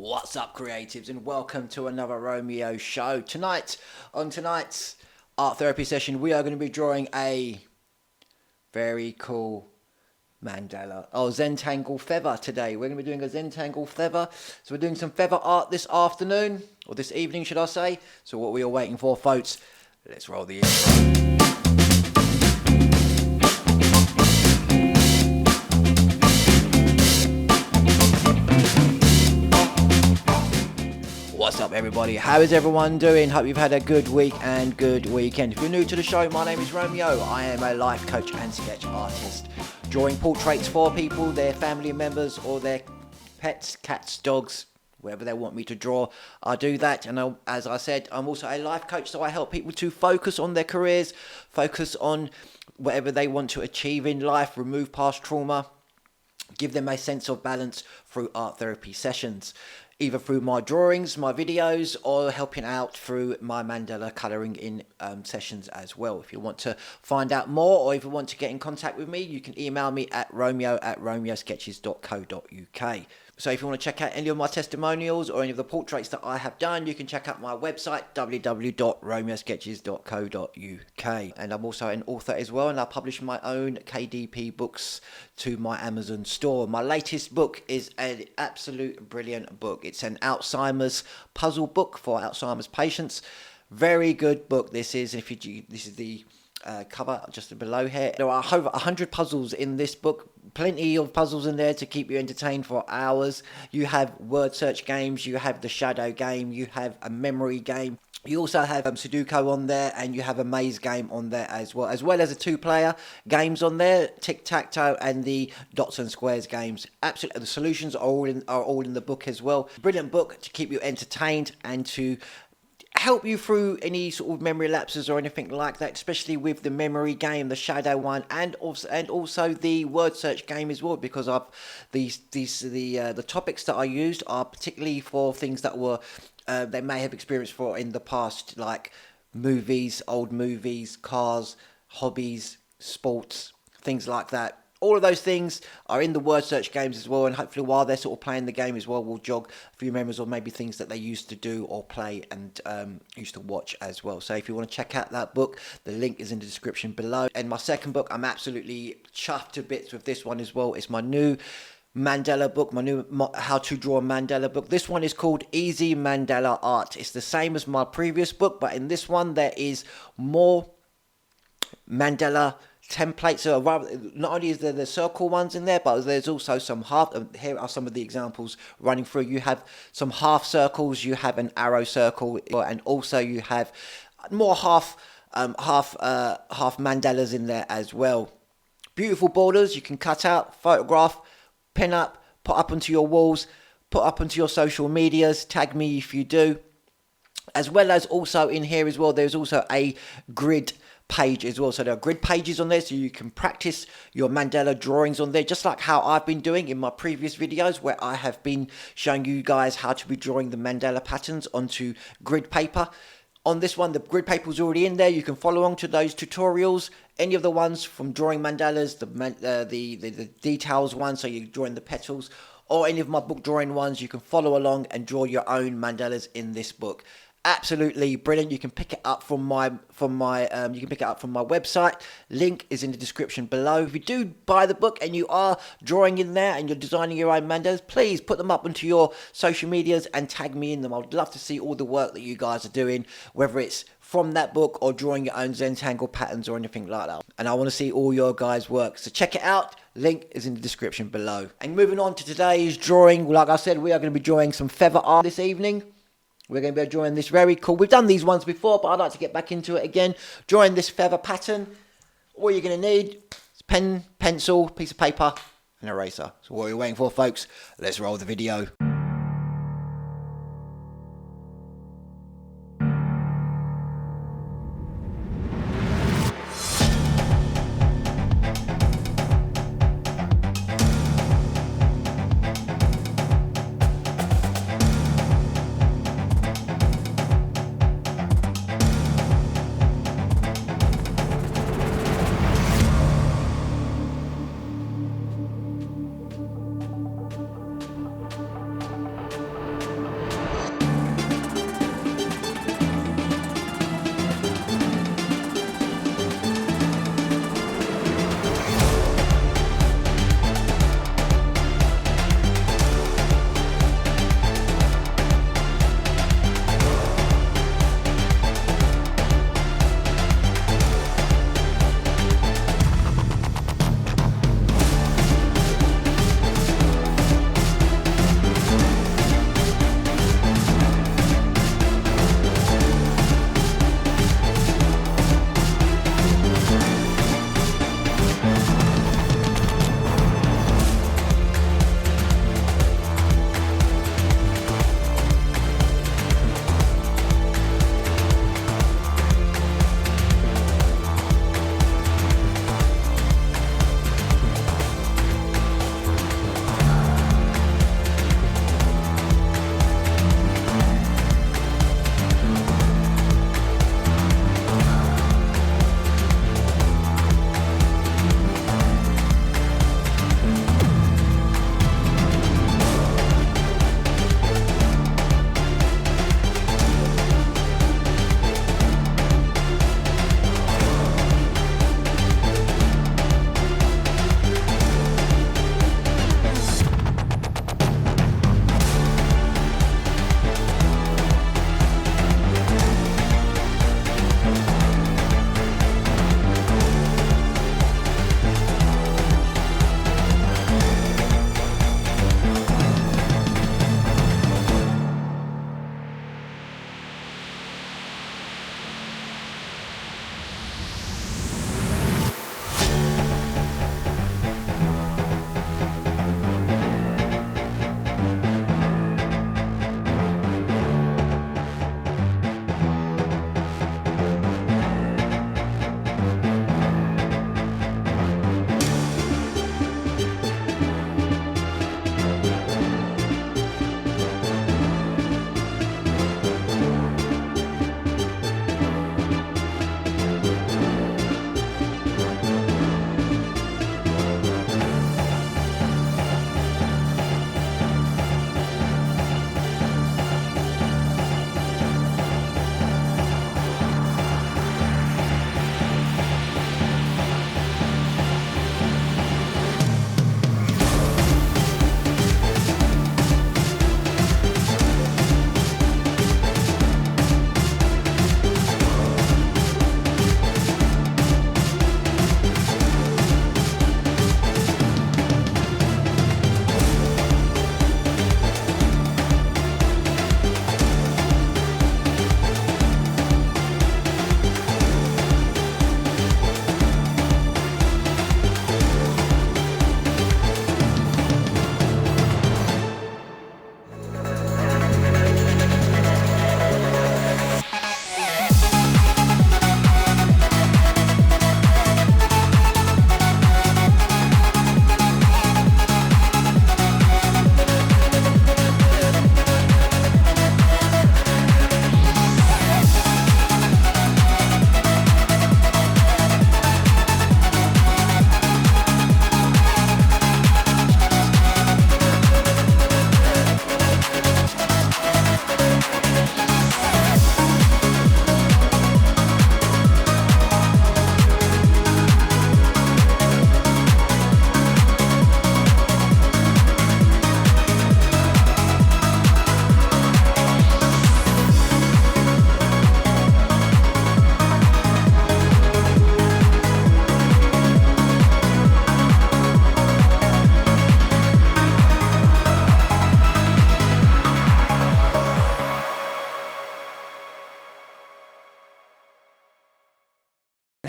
What's up, creatives, and welcome to another Romeo show. On tonight's art therapy session, we are going to be drawing a very cool mandala. Zentangle feather today. We're going to be doing a Zentangle feather. So we're doing some feather art this afternoon, or this evening, should I say. So what we are waiting for, folks, let's roll the intro. What's up, everybody? How is everyone doing? Hope you've had a good week and good weekend. If you're new to the show, my name is Romeo. I am a life coach and sketch artist, drawing portraits for people, their family members, or their pets, cats, dogs, wherever they want me to draw. I do that, and as I said, I'm also a life coach, so I help people to focus on their careers, focus on whatever they want to achieve in life, remove past trauma, give them a sense of balance through art therapy sessions, either through my drawings, my videos, or helping out through my mandala colouring in sessions as well. If you want to find out more, or if you want to get in contact with me, you can email me at romeo@romeosketches.co.uk. So if you want to check out any of my testimonials or any of the portraits that I have done, you can check out my website, www.romeosketches.co.uk. And I'm also an author as well, and I publish my own KDP books to my Amazon store. My latest book is an absolute brilliant book. It's an Alzheimer's puzzle book for Alzheimer's patients. Very good book this is. This is the cover just below here. There are over 100 puzzles in this book. Plenty of puzzles in there to keep you entertained for hours. You have word search games, you have the shadow game, you have a memory game. You also have Sudoku on there, and you have a maze game on there as well as a two-player games on there, tic-tac-toe and the dots and squares games. Absolutely, the solutions are all in the book as well. Brilliant book to keep you entertained and to help you through any sort of memory lapses or anything like that, especially with the memory game, the shadow one, and also the word search game as well, because the topics that I used are particularly for things that were they may have experienced for in the past, like movies, old movies, cars, hobbies, sports, things like that. All of those things are in the word search games as well, and hopefully while they're sort of playing the game as well, will jog a few memories or maybe things that they used to do or play and used to watch as well. So if you want to check out that book, the link is in the description below. And my second book, I'm absolutely chuffed to bits with this one as well. It's my new mandala book, my new how to draw a mandala book. This one is called Easy Mandala Art. It's the same as my previous book, but in this one there is more mandala templates. So rather, not only is there the circle ones in there, but there's also some half. Here are some of the examples running through. You have some half circles, you have an arrow circle, and also you have more half mandalas in there as well. Beautiful borders you can cut out, photograph, pin up, put up onto your walls, put up onto your social medias, tag me if you do. As well as also in here as well, there's also a grid page as well. So there are grid pages on there, so you can practice your mandala drawings on there, just like how I've been doing in my previous videos, where I have been showing you guys how to be drawing the mandala patterns onto grid paper. On this one, the grid paper is already in there. You can follow along to those tutorials. Any of the ones from drawing mandalas, the details one, so you're drawing the petals, or any of my book drawing ones, you can follow along and draw your own mandalas in this book. Absolutely brilliant. You can pick it up from my website. Link is in the description below. If you do buy the book and you are drawing in there and you're designing your own mandalas, please put them up onto your social medias and tag me in them. I'd love to see all the work that you guys are doing, whether it's from that book or drawing your own Zentangle patterns or anything like that. And I want to see all your guys' work. So check it out. Link is in the description below. And moving on to today's drawing, like I said, we are going to be drawing some feather art this evening. We're going to be drawing this very cool. We've done these ones before, but I'd like to get back into it again. Drawing this feather pattern. All you're going to need is pen, pencil, piece of paper, and eraser. So what are you waiting for, folks? Let's roll the video.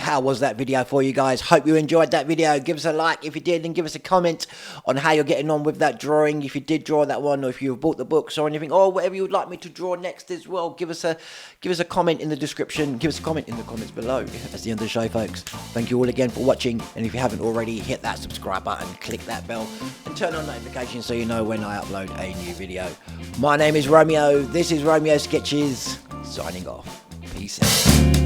how was that video for you guys? Hope you enjoyed that video. Give us a like if you did, and give us a comment on how you're getting on with that drawing. If you did draw that one, or if you've bought the books or anything, or whatever you would like me to draw next as well, give us a comment in the description. Give us a comment in the comments below. That's the end of the show, folks. Thank you all again for watching, and if you haven't already, hit that subscribe button, click that bell, and turn on notifications so you know when I upload a new video. My name is Romeo. This is Romeo Sketches, signing off. Peace out.